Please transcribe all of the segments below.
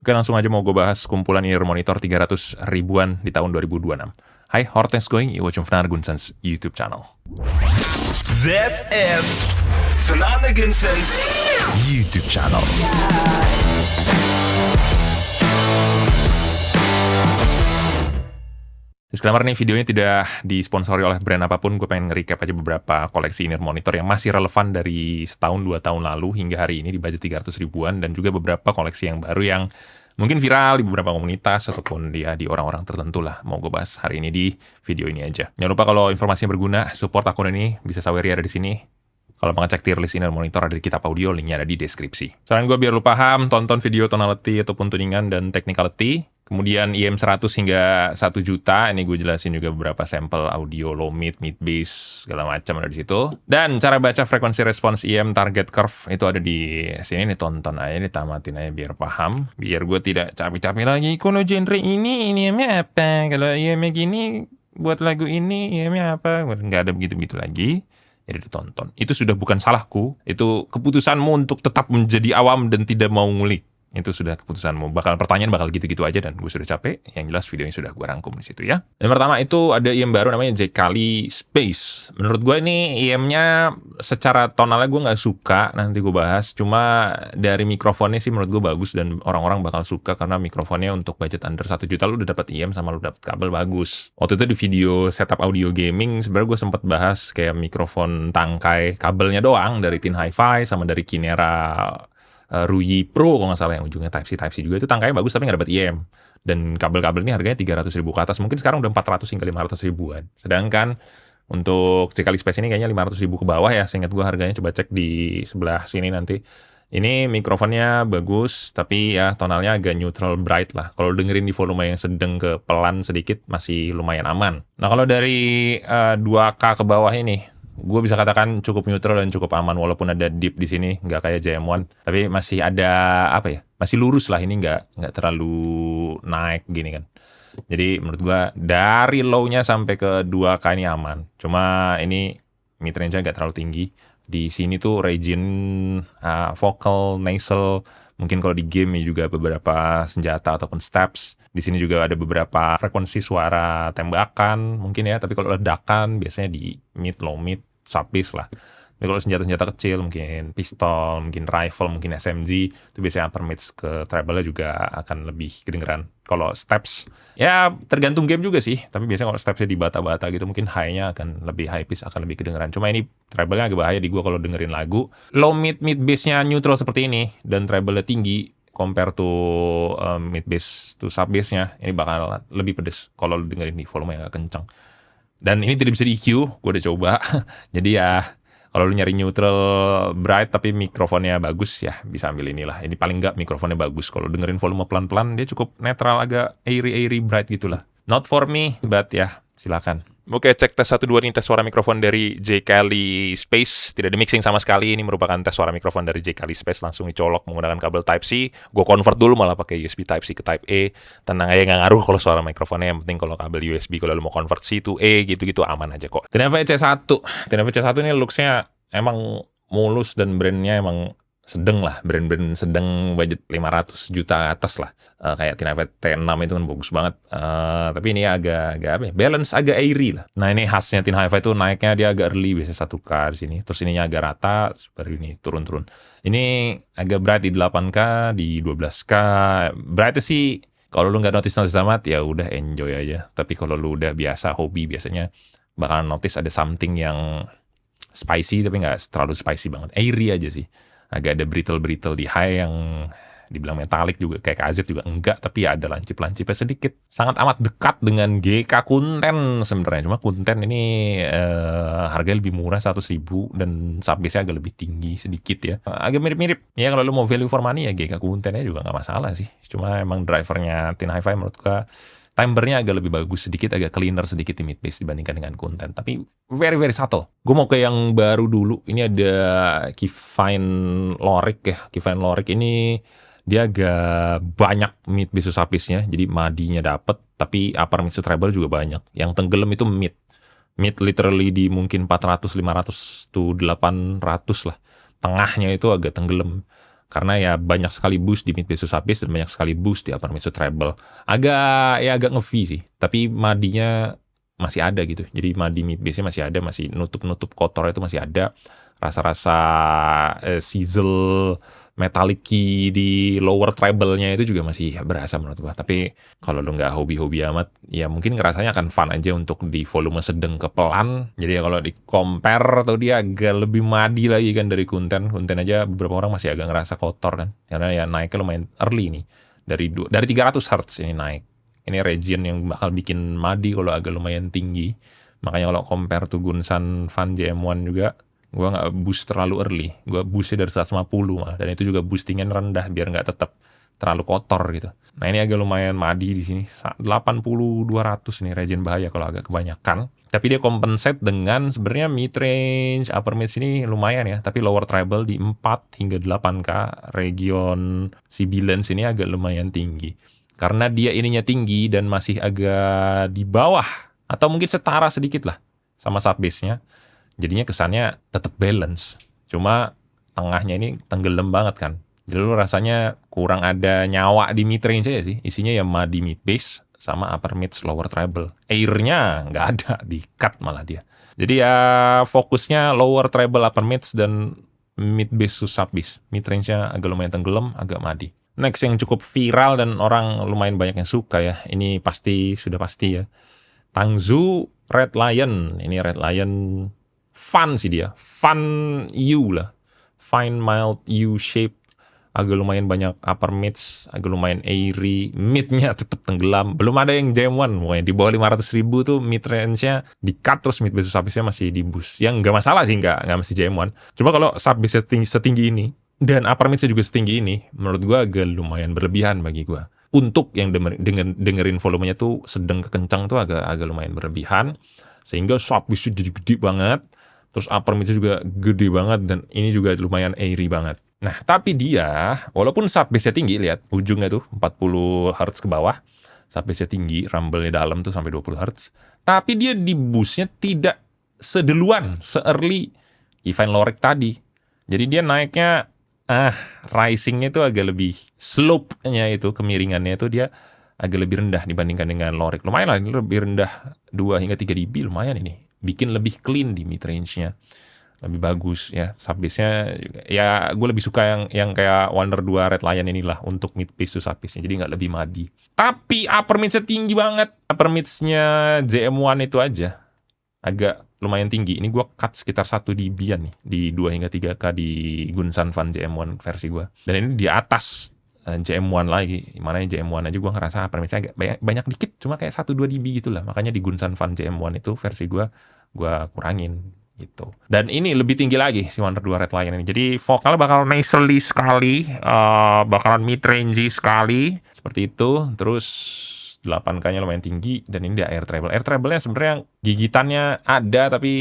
Oke, langsung aja mau gue bahas kumpulan in-ear monitor 300 ribuan di tahun 2026. Hi, how are things going? You watching Fernando Gunsens YouTube channel. This is Fernando Gunsens YouTube channel. Disclaimer nih, videonya tidak disponsori oleh brand apapun. Gue pengen nge-recap aja beberapa koleksi in-ear monitor yang masih relevan dari setahun 2 tahun lalu hingga hari ini di budget 300 ribuan, dan juga beberapa koleksi yang baru yang mungkin viral di beberapa komunitas ataupun dia di orang-orang tertentu lah. Mau gue bahas hari ini di video ini aja. Jangan lupa kalau informasinya berguna, support akun ini, bisa Sawery ada di sini. Kalau mau ngecek tier list in-ear monitor ada di Kitab Audio, linknya ada di deskripsi. Saran gue biar lu paham, tonton video tonality ataupun tuningan dan technicality. Kemudian IM100 hingga 1 juta, ini gue jelasin juga beberapa sampel audio low mid, mid bass, segala macam ada di situ. Dan cara baca frekuensi respons IM target curve itu ada di sini nih, tonton aja, ditamatin aja biar paham. Biar gue tidak capek-capek lagi, kalau genre ini IM-nya apa? Kalau IM-nya gini, buat lagu ini IM-nya apa? Nggak ada begitu-begitu lagi. Jadi ditonton. Itu sudah bukan salahku, itu keputusanmu untuk tetap menjadi awam dan tidak mau ngulik. Itu sudah keputusanmu. Pertanyaan bakal gitu-gitu aja, dan gue sudah capek. Yang jelas videonya sudah gue rangkum di situ ya. Yang pertama itu ada IM baru namanya J-Kali Space. Menurut gue ini IM-nya secara tonalnya gue nggak suka, nanti gue bahas. Cuma dari mikrofonnya sih menurut gue bagus dan orang-orang bakal suka karena mikrofonnya untuk budget under 1 juta lu udah dapat IM sama lu dapat kabel bagus. Waktu itu di video setup audio gaming sebenarnya gue sempat bahas kayak mikrofon tangkai kabelnya doang dari Tin Hi-Fi sama dari Kinera Ruyi Pro kalau nggak salah, yang ujungnya Type-C juga, itu tangkainya bagus tapi nggak dapat IM. Dan kabel-kabel ini harganya 300 ribu ke atas, mungkin sekarang udah 400 hingga 500 ribuan. Sedangkan untuk J-Kali Space ini kayaknya 500 ribu ke bawah ya, seingat gue harganya. Coba cek di sebelah sini nanti. Ini mikrofonnya bagus, tapi ya tonalnya agak neutral bright lah. Kalau dengerin di volume yang sedang ke pelan sedikit, masih lumayan aman. Nah kalau dari 2K ke bawah ini, gue bisa katakan cukup neutral dan cukup aman, walaupun ada dip di sini, nggak kayak JM1, tapi masih ada apa ya, masih lurus lah, ini nggak terlalu naik gini kan. Jadi menurut gue dari low-nya sampai ke 2K ini aman. Cuma ini mid range-nya nggak terlalu tinggi. Di sini tuh region vocal, nasal, mungkin kalau di game juga beberapa senjata ataupun steps. Di sini juga ada beberapa frekuensi suara tembakan mungkin ya, tapi kalau ledakan biasanya di mid, low mid, sub bass lah. Tapi kalau senjata-senjata kecil, mungkin pistol, mungkin rifle, mungkin SMG, itu biasanya upper mid ke treble-nya juga akan lebih kedengeran. Kalau steps, ya tergantung game juga sih, tapi biasanya kalau stepsnya di bata-bata gitu, mungkin high-nya akan lebih high pitch, akan lebih kedengeran. Cuma ini treble-nya agak bahaya di gua kalau dengerin lagu. Low mid, mid bass-nya neutral seperti ini, dan treble-nya tinggi, compare to mid bass to sub bass-nya, ini bakal lebih pedes kalau dengerin di volume yang agak kencang. Dan ini tidak bisa di EQ, gue udah coba. Jadi ya, kalau lu nyari neutral bright tapi mikrofonnya bagus, ya bisa ambil inilah. Ini paling nggak mikrofonnya bagus. Kalau dengerin volume pelan-pelan, dia cukup netral, agak airy bright gitulah. Not for me, but ya silakan. Oke, cek tes 1 2 nih, tes suara mikrofon dari J-Kali Space. Tidak ada mixing sama sekali, ini merupakan tes suara mikrofon dari J-Kali Space, langsung dicolok menggunakan kabel Type-C. Gue convert dulu malah pakai USB Type-C ke Type-A. Tenang aja, nggak ngaruh kalau suara mikrofonnya, yang penting kalau kabel USB, kalau lu mau convert C to A gitu-gitu aman aja kok. TNV C1. TNV C1 ini looks-nya emang mulus dan brandnya emang sedang lah, brand-brand sedang budget 500 juta atas lah. Kayak TIN Hi-Fi T6 itu kan bagus banget. Tapi ini agak apa ya, balance agak airy lah. Nah ini khasnya TIN Hi-Fi itu naiknya dia agak early, biasanya 1K di sini. Terus ininya agak rata, baru ini turun-turun. Ini agak bright di 8K, di 12K. Brightnya sih, kalau lu nggak notice amat, ya udah enjoy aja. Tapi kalau lu udah biasa hobi, biasanya bakalan notice ada something yang spicy, tapi nggak terlalu spicy banget. Airy aja sih. Agak ada brittle di high yang dibilang metalik juga, kayak KZ juga enggak, tapi ya ada lancip-lancipnya sedikit. Sangat amat dekat dengan GK Kunten sebenarnya. Cuma Kunten ini harganya lebih murah 100 ribu dan subbase-nya agak lebih tinggi sedikit ya. Agak mirip-mirip. Ya kalau lu mau value for money ya GK Kuntennya juga nggak masalah sih. Cuma emang drivernya TIN Hi-Fi menurut gua timbre-nya agak lebih bagus sedikit, agak cleaner sedikit di mid bass dibandingkan dengan Kunten. Tapi very subtle. Gue mau ke yang baru dulu. Ini ada Keyfine Lorik ya. Keyfine Lorik ini dia agak banyak mid bass subbass-nya. Jadi madinya dapet, tapi upper mid treble juga banyak. Yang tenggelam itu mid. Mid literally di mungkin 400, 500 to 800 lah. Tengahnya itu agak tenggelam. Karena ya banyak sekali boost di mid bass to sub bass dan banyak sekali boost di upper mid to treble. Agak nge-V sih, tapi madinya masih ada gitu. Jadi madi mid bass-nya masih ada, masih nutup kotor itu masih ada. Rasa-rasa sizzle metallic di lower treble-nya itu juga masih berasa menurut gua. Tapi kalau lu nggak hobi-hobi amat, ya mungkin ngerasanya akan fun aja untuk di volume sedang ke pelan. Jadi ya kalau di compare tuh dia agak lebih madi lagi kan dari Kunten. Kunten aja beberapa orang masih agak ngerasa kotor kan. Karena ya naiknya lumayan early nih. Dari 300 Hz ini naik. Ini region yang bakal bikin madi kalau agak lumayan tinggi. Makanya kalau compare tuh Gunsan Fan JM1 juga, gue nggak boost terlalu early. Gue boostnya dari 150 malah. Dan itu juga boostingnya rendah biar nggak tetap terlalu kotor gitu. Nah ini agak lumayan madi di sini. 80-200 nih region bahaya kalau agak kebanyakan. Tapi dia compensate dengan sebenarnya mid range, upper mid sini lumayan ya. Tapi lower treble di 4 hingga 8K. Region sibilance ini agak lumayan tinggi. Karena dia ininya tinggi dan masih agak di bawah. Atau mungkin setara sedikit lah sama sub bass-nya. Jadinya kesannya tetap balance. Cuma tengahnya ini tenggelam banget kan. Jadi lu rasanya kurang ada nyawa di mid range aja sih. Isinya ya midi mid bass sama upper mid lower treble. Air-nya nggak ada, di cut malah dia. Jadi ya fokusnya lower treble, upper mids, dan mid bass to sub bass. Mid range-nya agak lumayan tenggelam, agak madi. Next yang cukup viral dan orang lumayan banyak yang suka ya. Ini sudah pasti ya. Tangzu Red Lion. Ini Red Lion fun sih dia. Fun U lah. Fine mild U shape. Agak lumayan banyak upper mids, agak lumayan airy, midnya tetap tenggelam. Belum ada yang JM1, pokoknya di bawah 500.000 tuh mid range-nya di cut, terus mid bass sub bass-nya masih di boost. Yang nggak masalah sih, nggak mesti JM1. Cuma kalau sub bass-nya setinggi ini, dan upper mids-nya juga setinggi ini, menurut gua agak lumayan berlebihan bagi gua. Untuk yang dengerin volumenya tuh sedang kekencang tuh agak lumayan berlebihan, sehingga sub bass-nya jadi gede banget, terus upper mids-nya juga gede banget, dan ini juga lumayan airy banget. Nah, tapi dia, walaupun sub bass-nya tinggi, lihat, ujungnya tuh 40 Hz ke bawah, sub bass-nya tinggi, rumble-nya dalam tuh sampai 20 Hz, tapi dia di boost-nya tidak seduluan, se-early Keyfine Lorik tadi. Jadi dia naiknya, rising-nya itu agak lebih, slope-nya itu, kemiringannya itu dia agak lebih rendah dibandingkan dengan Lorik. Lumayan lah, ini lebih rendah 2 hingga 3 dB, lumayan ini. Bikin lebih clean di mid-range-nya. Lebih bagus ya, sub bass-nya ya gue lebih suka yang kayak Wonder 2 Red Lion inilah untuk mid bass to sub bass-nya, jadi nggak lebih madi. Tapi upper mids-nya tinggi banget. Upper mids-nya JM1 itu aja agak lumayan tinggi. Ini gue cut sekitar 1 dB-an nih di 2 hingga 3K di Gunsan Fan JM1 versi gue. Dan ini di atas JM1 lagi. Mana yang JM1 aja gue ngerasa upper mids-nya agak banyak dikit, cuma kayak 1-2 dB gitu lah. Makanya di Gunsan Fan JM1 itu versi gue kurangin gitu. Dan ini lebih tinggi lagi si Wonder 2 Red Lion ini. Jadi vokal bakal nasally sekali, bakalan mid range sekali seperti itu. Terus 8K-nya lumayan tinggi, dan ini dia air treble. Air treble-nya sebenarnya gigitannya ada, tapi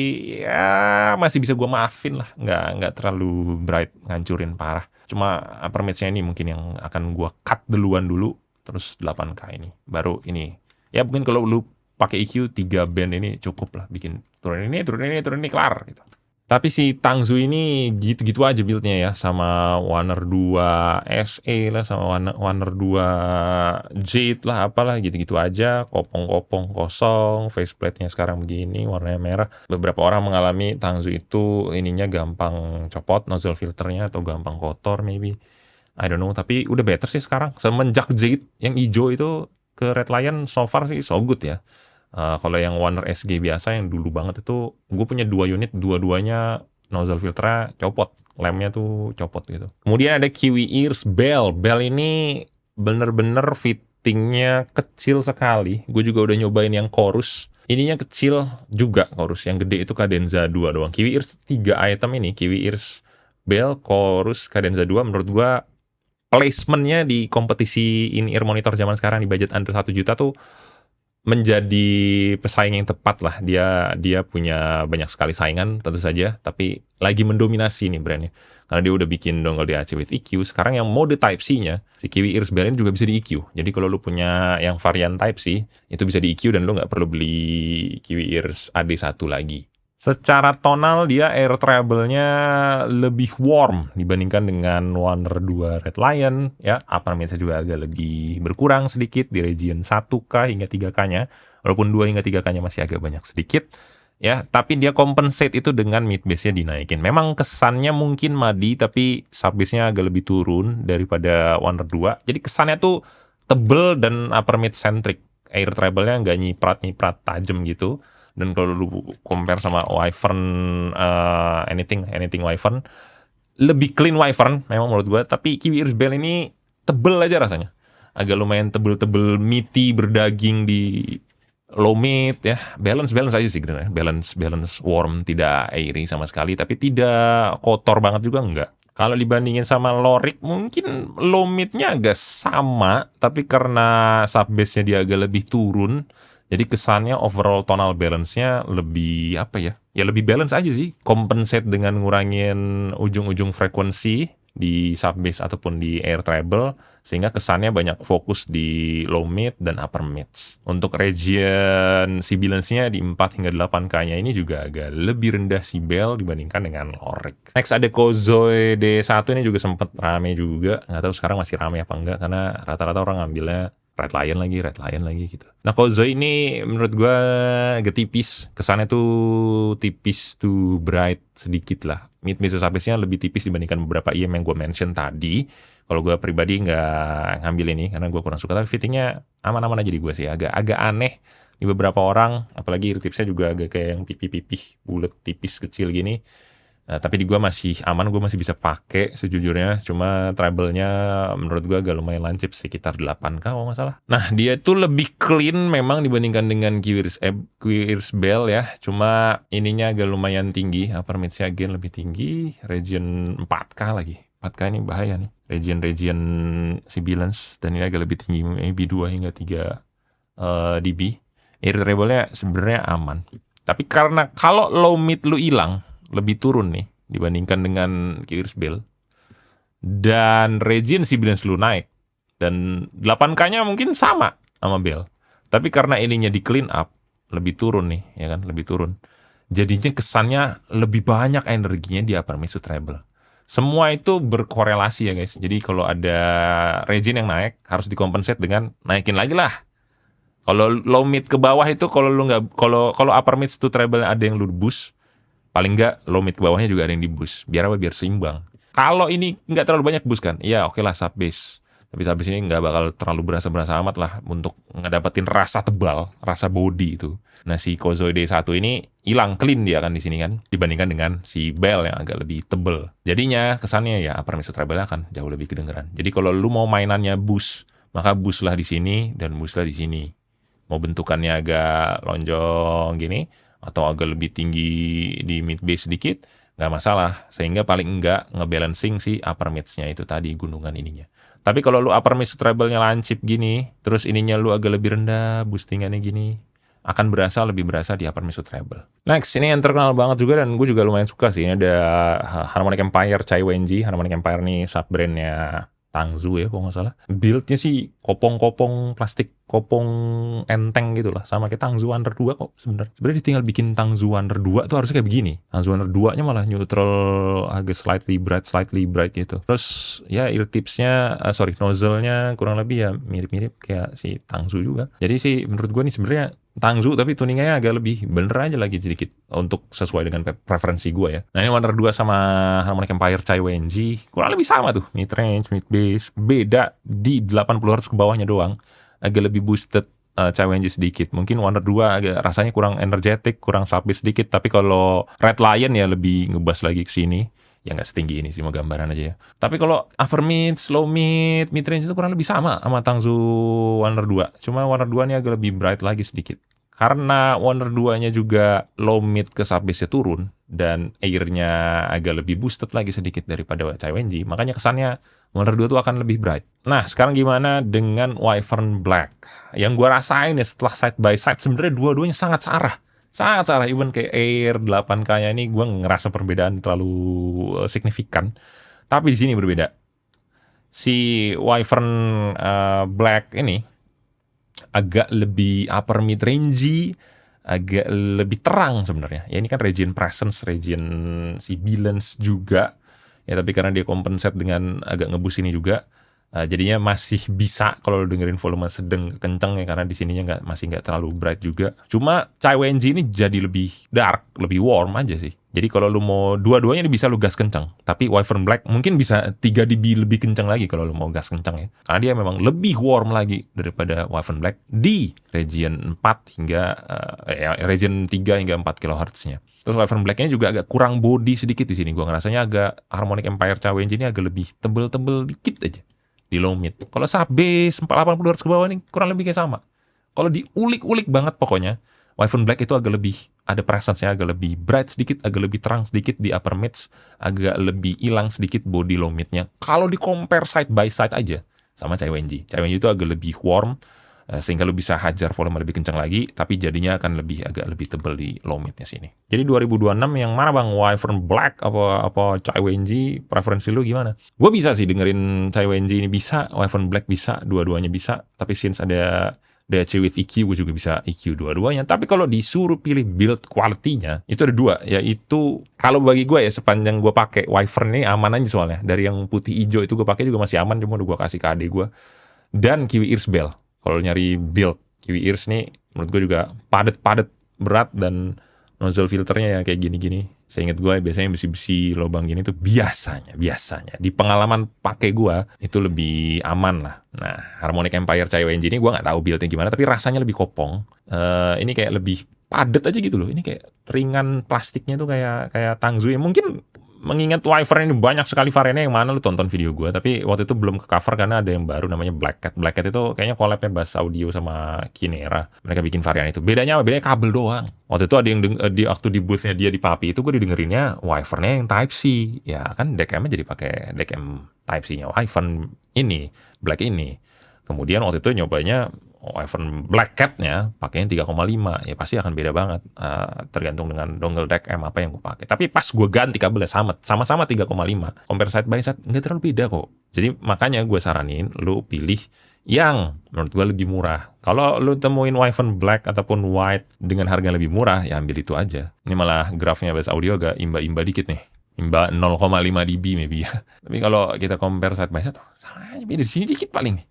ya masih bisa gue maafin lah. Nggak terlalu bright, ngancurin parah. Cuma upper mids-nya ini mungkin yang akan gue cut duluan dulu, terus 8K ini. Baru ini. Ya mungkin kalau lu pakai EQ 3 band ini cukup lah, bikin turun ini kelar gitu. Tapi si Tangzu ini gitu-gitu aja build-nya ya, sama Warner 2 SE lah, sama Warner 2 Jade lah, apalah gitu-gitu aja, kopong-kopong kosong, faceplate-nya sekarang begini, warnanya merah. Beberapa orang mengalami Tangzu itu ininya gampang copot nozzle filternya, atau gampang kotor maybe, I don't know. Tapi udah better sih sekarang, semenjak Jade yang hijau itu ke Red Lion, so far sih so good ya. Kalau yang Warner SG biasa yang dulu banget itu, gue punya 2 unit, dua-duanya nozzle filternya copot, lemnya tuh copot gitu. Kemudian ada Kiwi Ears Bell. Bell ini bener-bener fittingnya kecil sekali. Gue juga udah nyobain yang chorus. Ininya kecil juga chorus. Yang gede itu Cadenza 2 doang. Kiwi Ears 3 item ini, Kiwi Ears Bell, chorus, Cadenza 2, menurut gue placementnya di kompetisi in-ear monitor zaman sekarang di budget under 1 juta tuh menjadi pesaing yang tepat lah. Dia punya banyak sekali saingan tentu saja, tapi lagi mendominasi nih brandnya, karena dia udah bikin dongle DAC with EQ. Sekarang yang mode Type-C-nya, si Kiwi Ears Bell ini juga bisa di EQ. Jadi kalau lu punya yang varian Type-C, itu bisa di EQ, dan lu nggak perlu beli Kiwi Ears AD1 lagi. Secara tonal dia air treble-nya lebih warm dibandingkan dengan Wonder 2 Red Lion ya. Upper mid-nya juga agak lebih berkurang sedikit di region 1K hingga 3K-nya. Walaupun 2 hingga 3K-nya masih agak banyak sedikit ya, tapi dia compensate itu dengan mid bass-nya dinaikin. Memang kesannya mungkin madi tapi sub bass-nya agak lebih turun daripada Wonder 2. Jadi kesannya tuh tebel dan upper mid centric. Air treble-nya nggak nyiprat-nyiprat tajam gitu. Dan kalau lu compare sama Wyvern, anything Wyvern, lebih clean Wyvern memang menurut gua, tapi Kiwi Ears Bell ini tebel aja rasanya. Agak lumayan tebel-tebel meaty, berdaging di low mid ya. Balance aja sih sebenarnya. Balance warm, tidak airy sama sekali, tapi tidak kotor banget juga enggak. Kalau dibandingin sama Lorik mungkin low mid-nya agak sama, tapi karena sub bass-nya dia agak lebih turun, jadi kesannya overall tonal balance-nya lebih apa ya? Ya lebih balance aja sih. Compensate dengan ngurangin ujung-ujung frekuensi di sub bass ataupun di air treble, sehingga kesannya banyak fokus di low mid dan upper mids. Untuk region sibilance-nya di 4 hingga 8K-nya ini juga agak lebih rendah Sibel dibandingkan dengan Lorik. Next ada Kozoi D1, ini juga sempat rame juga. Nggak tahu sekarang masih rame apa enggak, karena rata-rata orang ngambilnya Red Lion lagi gitu. Nah, Kozoi ini menurut gua agak tipis. Kesannya tuh tipis to bright sedikit lah. Mid bass bass-nya lebih tipis dibandingkan beberapa IM yang gua mention tadi. Kalau gua pribadi nggak ngambil ini karena gua kurang suka. Tapi fittingnya aman-aman aja di gua sih. Agak aneh di beberapa orang. Apalagi ear tipsnya juga agak kayak yang pipih-pipih, bulat tipis kecil gini. Tapi di gua masih aman, gua masih bisa pakai sejujurnya. Cuma treble-nya menurut gua agak lumayan lancip, sekitar 8K kalau nggak salah. Nah, dia itu lebih clean memang dibandingkan dengan Kiwi Ears Bell ya. Cuma ininya agak lumayan tinggi, upper mid-nya again lebih tinggi, region 4K lagi. 4K ini bahaya nih. Region sibilance, dan ini agak lebih tinggi, maybe 2 hingga 3 dB. Air treble-nya sebenarnya aman. Tapi karena kalau low mid lu hilang, lebih turun nih dibandingkan dengan Kiwi Ears Bell, dan region sibilance lu naik, dan 8K-nya mungkin sama Bell, tapi karena ininya di clean up lebih turun nih ya kan, lebih turun, jadinya kesannya lebih banyak energinya di upper mid to treble. Semua itu berkorelasi ya guys. Jadi kalau ada region yang naik harus dikompensate dengan naikin lagi lah. Kalau low mid ke bawah itu, kalau lu nggak, kalau upper mid to treble ada yang lu boost, paling nggak low mid ke bawahnya juga ada yang di boost. Biar apa? Biar seimbang. Kalau ini nggak terlalu banyak boost kan, ya oke lah sub bass. Tapi sub bass ini nggak bakal terlalu berasa amat lah untuk ngedapetin rasa tebal, rasa body itu. Nah, si Kozoi D1 ini hilang clean dia kan di sini kan, dibandingkan dengan si Bell yang agak lebih tebel. Jadinya kesannya ya upper mid to treble akan jauh lebih kedengeran. Jadi kalau lu mau mainannya boost, maka boost lah di sini dan boost lah di sini. Mau bentukannya agak lonjong gini, atau agak lebih tinggi di mid bass sedikit, nggak masalah. Sehingga paling enggak ngebalancing si upper mids-nya itu tadi, gunungan ininya. Tapi kalau lu upper mid treble-nya lancip gini, terus ininya lu agak lebih rendah, boostingannya gini, akan lebih berasa di upper mid treble. Next, ini yang terkenal banget juga dan gue juga lumayan suka sih. Ini ada Harmonic Empire Chai Wenji. Harmonic Empire nih sub-brandnya Tangzu ya kalau nggak salah. Build-nya sih kopong-kopong plastik, kopong enteng gitu lah, sama kayak Tangzu Wonder 2 kok sebenarnya. Sebenarnya tinggal bikin Tangzu Wonder 2 tuh harusnya kayak begini. Tangzu Wonder 2-nya malah neutral, agak slightly bright gitu. Terus ya ear tipsnya, nozzle-nya kurang lebih ya mirip-mirip kayak si Tangzu juga. Jadi sih menurut gue nih sebenarnya Tangzu tapi tuningnya agak lebih bener aja lagi sedikit untuk sesuai dengan preferensi gue ya. Nah, ini Wonder 2 sama Harmonic Empire Chai Wenji kurang lebih sama tuh, mid range, mid bass, beda di 80 Hz ke bawahnya doang. Agak lebih boosted Chai Wenji sedikit. Mungkin Wonder 2 agak rasanya kurang energetic, kurang sub bass sedikit, tapi kalau Red Lion ya lebih ngebas lagi ke sini. Ya nggak setinggi ini sih, mau gambaran aja ya. Tapi kalau upper mid, slow mid, mid range itu kurang lebih sama Tangzu Wonder 2. Cuma Wonder 2 ini agak lebih bright lagi sedikit. Karena Wonder 2-nya juga low mid ke sub bass-nya turun, dan air-nya agak lebih boosted lagi sedikit daripada Chai Wenji, makanya kesannya Wonder 2 itu akan lebih bright. Nah, sekarang gimana dengan Wyvern Black? Yang gua rasain ya setelah side by side, sebenarnya dua-duanya sangat sarah. Sangat sarah, even kayak Air 8K-nya ini gue ngerasa perbedaan terlalu signifikan. Tapi di sini berbeda. Si Wyvern Black ini agak lebih upper mid range, agak lebih terang sebenarnya. Ya ini kan region presence, region si balance juga. Ya tapi karena dia compensate dengan agak ngebus ini juga, jadinya masih bisa kalau lo dengerin volume sedang kenceng ya, karena di sininya masih nggak terlalu bright juga. Cuma Chai Wen-ji ini jadi lebih dark, lebih warm aja sih. Jadi kalau lu mau dua-duanya bisa lu gas kenceng. Tapi Wyvern Black mungkin bisa 3 dB lebih kenceng lagi kalau lu mau gas kenceng ya. Karena dia memang lebih warm lagi daripada Wyvern Black di region 4 hingga region 3 hingga 4 kHz-nya. Terus Wyvern Black-nya juga agak kurang body sedikit di sini. Gua ngerasanya agak Harmonic Empire Chai Wen-ji ini agak lebih tebel-tebel dikit aja di low mid. Kalau sub bass 80 Hz ke bawah ini kurang lebih kayak sama. Kalau diulik-ulik banget pokoknya, Wyvern Black itu agak lebih ada presence-nya, agak lebih bright sedikit, agak lebih terang sedikit di upper mids, agak lebih hilang sedikit body low mid-nya. Kalau di compare side by side aja sama Chai Wen-ji. Chai Wen-ji itu agak lebih warm, sehingga lu bisa hajar volume lebih kencang lagi, tapi jadinya akan agak lebih tebel di low mid-nya sini. Jadi 2026 yang mana bang? Wyvern Black apa Chai Wen-ji? Preferensi lu gimana? Gue bisa sih dengerin Chai Wen-ji ini bisa, Wyvern Black bisa, dua-duanya bisa. Tapi since ada DAC with EQ, gue juga bisa EQ dua-duanya. Tapi kalau disuruh pilih build quality-nya, itu ada dua. Yaitu, kalau bagi gue ya, sepanjang gue pakai Wyvern ini aman aja soalnya. Dari yang putih hijau itu gue pakai juga masih aman, cuma udah gue kasih ke adik gue. Dan Kiwi Ears Bell. Kalau nyari build, Kiwi Ears nih menurut gue juga padet-padet, berat, dan nozzle filternya ya kayak gini-gini. Seingat gue biasanya besi-besi lubang gini tuh biasanya di pengalaman pakai gue itu lebih aman lah. Nah, Harmonic Empire Chai Wen-ji ini gue nggak tahu buildnya gimana, tapi rasanya lebih kopong. Ini kayak lebih padat aja gitu loh. Ini kayak ringan, plastiknya tuh kayak Tangzu ya. Mungkin mengingat Wyvern ini banyak sekali variannya, yang mana lu tonton video gue, tapi waktu itu belum ke cover karena ada yang baru namanya Black Cat. Black Cat itu kayaknya collab-nya Bass Audio sama Kinera. Mereka bikin varian itu. Bedanya apa? Bedanya kabel doang. Waktu itu ada yang waktu di booth-nya dia di Papi itu gue didengerinnya Wyvern-nya yang Type C. Ya kan DKM-nya jadi pakai DKM Type C-nya Wyvern ini, Black ini. Kemudian waktu itu nyobanya Wyvern Black Cat-nya pakainya 3,5, ya pasti akan beda banget, tergantung dengan dongle DKM apa yang gue pakai. Tapi pas gue ganti kabelnya sama-sama 3,5, compare side by side nggak terlalu beda kok. Jadi makanya gue saranin lu pilih yang menurut gue lebih murah. Kalau lu temuin Wyvern Black ataupun White dengan harga lebih murah, ya ambil itu aja. Ini malah grafnya Bass Audio agak imba-imba dikit nih. Imba 0,5 dB maybe ya. Tapi kalau kita compare side by side, sama aja beda di sini dikit paling nih.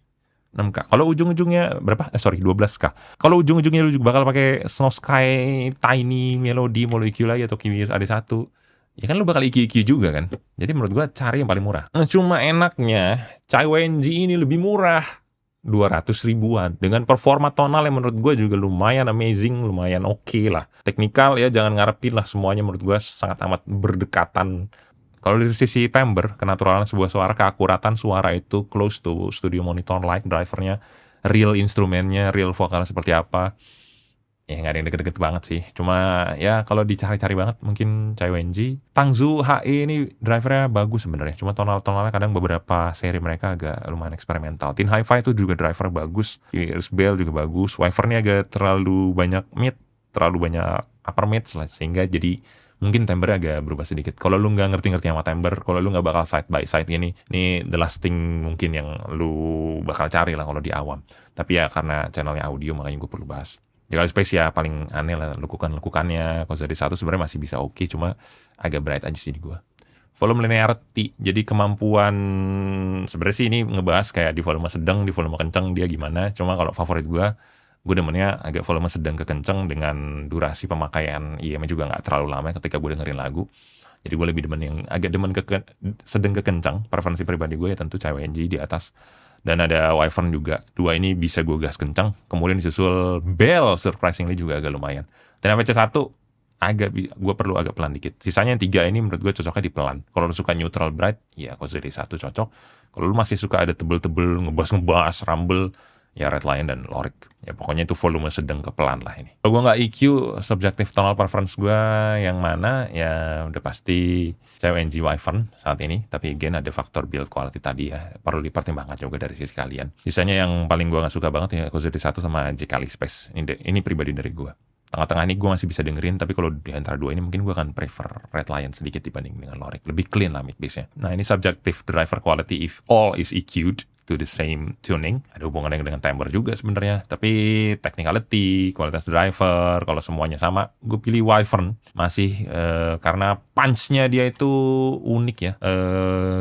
6K. Kalau ujung-ujungnya berapa? 12K. Kalau ujung-ujungnya lu juga bakal pakai Snow Sky, Tiny, Melody, Mono EQ lagi atau Kiwi AD1, ya kan lu bakal EQ juga kan. Jadi menurut gua cari yang paling murah. Nah, cuma enaknya Chai Wen-ji ini lebih murah. 200 ribuan. Dengan performa tonal yang menurut gua juga lumayan amazing, lumayan oke lah. Teknikal ya jangan ngarepin lah semuanya menurut gua sangat amat berdekatan. Kalau dari sisi timbre, kenaturalan sebuah suara, keakuratan suara itu close to studio monitor like, drivernya, real instrumennya, real vokalnya seperti apa. Ya nggak ada yang deket-deket banget sih. Cuma ya kalau dicari-cari banget mungkin Chai Wen-ji. Tangzu HE ini drivernya bagus sebenarnya. Cuma tonal-tonalnya kadang beberapa seri mereka agak lumayan eksperimental. Tin Hi-Fi itu juga driver bagus. Ears Bell juga bagus. Wyvern-nya agak terlalu banyak mid, terlalu banyak upper mid lah. Sehingga jadi mungkin timbre agak berubah sedikit. Kalau lu nggak ngerti-ngerti sama timbre, kalau lu nggak bakal side by side gini, ini the last thing mungkin yang lu bakal cari lah kalau di awam. Tapi ya karena channelnya audio makanya gue perlu bahas. Ya kalau space ya paling aneh lah, lekukannya. Kalau dari satu sebenarnya masih bisa oke, cuma agak bright aja sih di gue. Volume linearity, jadi kemampuan sebenarnya sih ini ngebahas kayak di volume sedang, di volume kenceng dia gimana. Cuma kalau favorit gue demennya agak volume sedang ke kenceng dengan durasi pemakaian IEM juga nggak terlalu lama ketika gue dengerin lagu. Jadi gue lebih demen yang agak demen sedang ke kenceng. Preferensi pribadi gue ya tentu Chai Wen-ji di atas. Dan ada Wyvern juga. Dua ini bisa gue gas kenceng. Kemudian disusul Bell, surprisingly juga agak lumayan. Dan VC1 gue perlu agak pelan dikit. Sisanya yang 3 ini menurut gue cocoknya di pelan. Kalau lu suka neutral bright, ya Kozeri 1 cocok. Kalau lu masih suka ada tebel-tebel, ngebas, rumble, ya Red Lion dan Lorik. Ya pokoknya itu volume sedang ke pelan lah ini. Kalau gue nggak EQ, subjective tonal preference gue yang mana, ya udah pasti Chai Wen-ji Wyvern saat ini. Tapi again ada faktor build quality tadi ya, perlu dipertimbangkan juga dari sisi kalian. Sisanya yang paling gue nggak suka banget ya Kozeri 1 sama Jekali Space. Ini pribadi dari gue. Tengah-tengah ini gue masih bisa dengerin, tapi kalau di antara dua ini mungkin gue akan prefer Red Lion sedikit dibanding dengan Lorik. Lebih clean lah mid bass-nya. Nah ini subjective driver quality if all is EQ'd. to the same tuning. Ada hubungannya dengan timbre juga sebenarnya. Tapi technicality, kualitas driver, kalau semuanya sama, gue pilih Wyvern. Masih karena punch-nya dia itu unik ya.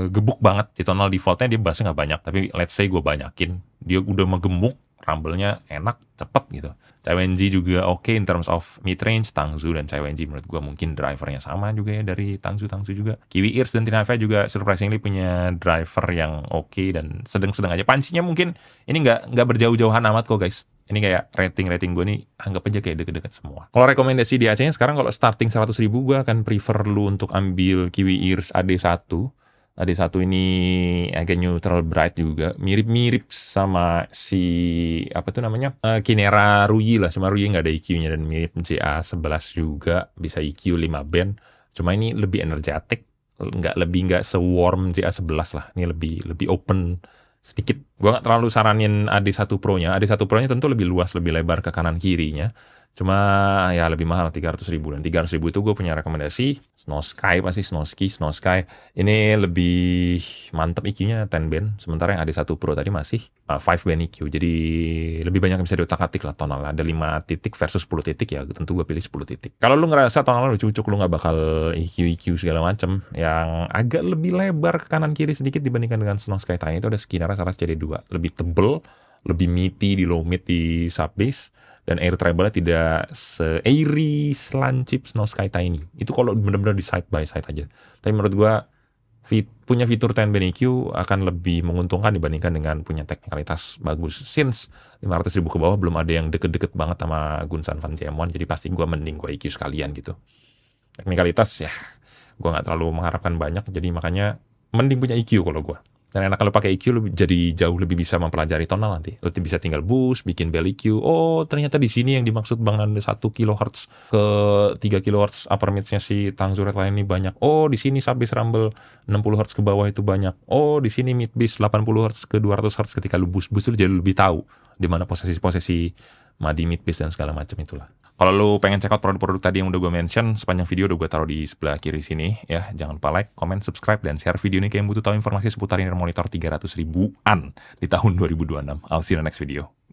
Gebuk banget. Di tonal defaultnya dia bassnya nggak banyak. Tapi let's say gue banyakin. Dia udah menggemuk. Rumble-nya enak, cepet gitu. CyWenji juga oke in terms of mid-range. Tangzu dan CyWenji menurut gue mungkin drivernya sama juga ya dari Tangzu juga. Kiwi Ears dan Tinafei juga surprisingly punya driver yang oke dan sedang-sedang aja. Punch-nya mungkin ini nggak berjauh-jauhan amat kok guys. Ini kayak rating gue nih anggap aja kayak deket-deket semua. Kalau rekomendasi di AC-nya sekarang kalau starting 100.000 gue akan prefer lu untuk ambil Kiwi Ears AD1. AD1 ini agak neutral bright juga, mirip-mirip sama si apa tuh namanya Kinera Ruyi lah, cuma Ruyi nggak ada EQ-nya dan mirip CA11 juga, bisa EQ 5 band, cuma ini lebih energetik, nggak se-warm CA11 lah, ini lebih open sedikit. Gue nggak terlalu saranin AD1 Pro-nya, AD1 Pro-nya tentu lebih luas, lebih lebar ke kanan kirinya. Cuma ya lebih mahal 300.000 dan 300.000 itu gue punya rekomendasi Snow Sky pasti Snow Sky ini lebih mantep EQ-nya 10 band, sementara yang AD1 Pro tadi masih 5 band EQ, jadi lebih banyak yang bisa diotak-atik lah tonal, ada 5 titik versus 10 titik ya tentu gue pilih 10 titik. Kalau lu ngerasa tonal lu cucuk, lu nggak bakal EQ segala macem yang agak lebih lebar ke kanan kiri sedikit dibandingkan dengan Snow Sky Tiny, itu ada Skinera Saras CD2, lebih tebel, lebih meaty di low mid di sub bass, dan air treble-nya tidak se-airy, selancip Snow Sky Tiny. Itu kalau benar-benar di side by side aja. Tapi menurut gua punya fitur 10 band EQ akan lebih menguntungkan dibandingkan dengan punya teknikalitas bagus. Since 500.000 ke bawah belum ada yang deket-deket banget sama Gunsan Van CM1, jadi pasti gua mending gua EQ sekalian gitu. Teknikalitas ya gua nggak terlalu mengharapkan banyak, jadi makanya mending punya EQ kalau gua. Dan enak kalau pakai EQ lu jadi jauh lebih bisa mempelajari tonal nanti. Lu bisa tinggal boost, bikin bell EQ. Oh, ternyata di sini yang dimaksud Bang Nanda 1 kHz ke 3 kHz upper mid-nya si Tangzu Redline ini banyak. Oh, di sini sub bass rumble 60 Hz ke bawah itu banyak. Oh, di sini mid bass 80 Hz ke 200 Hz. Ketika lu boost lu jadi lebih tahu di mana posisi-posisi madi mid bass dan segala macam itulah. Kalau lu pengen check out produk-produk tadi yang udah gue mention, sepanjang video udah gue taruh di sebelah kiri sini ya. Jangan lupa like, comment, subscribe, dan share video ini ke yang butuh tahu informasi seputar Inner Monitor 300.000-an di tahun 2026. I'll see you in the next video.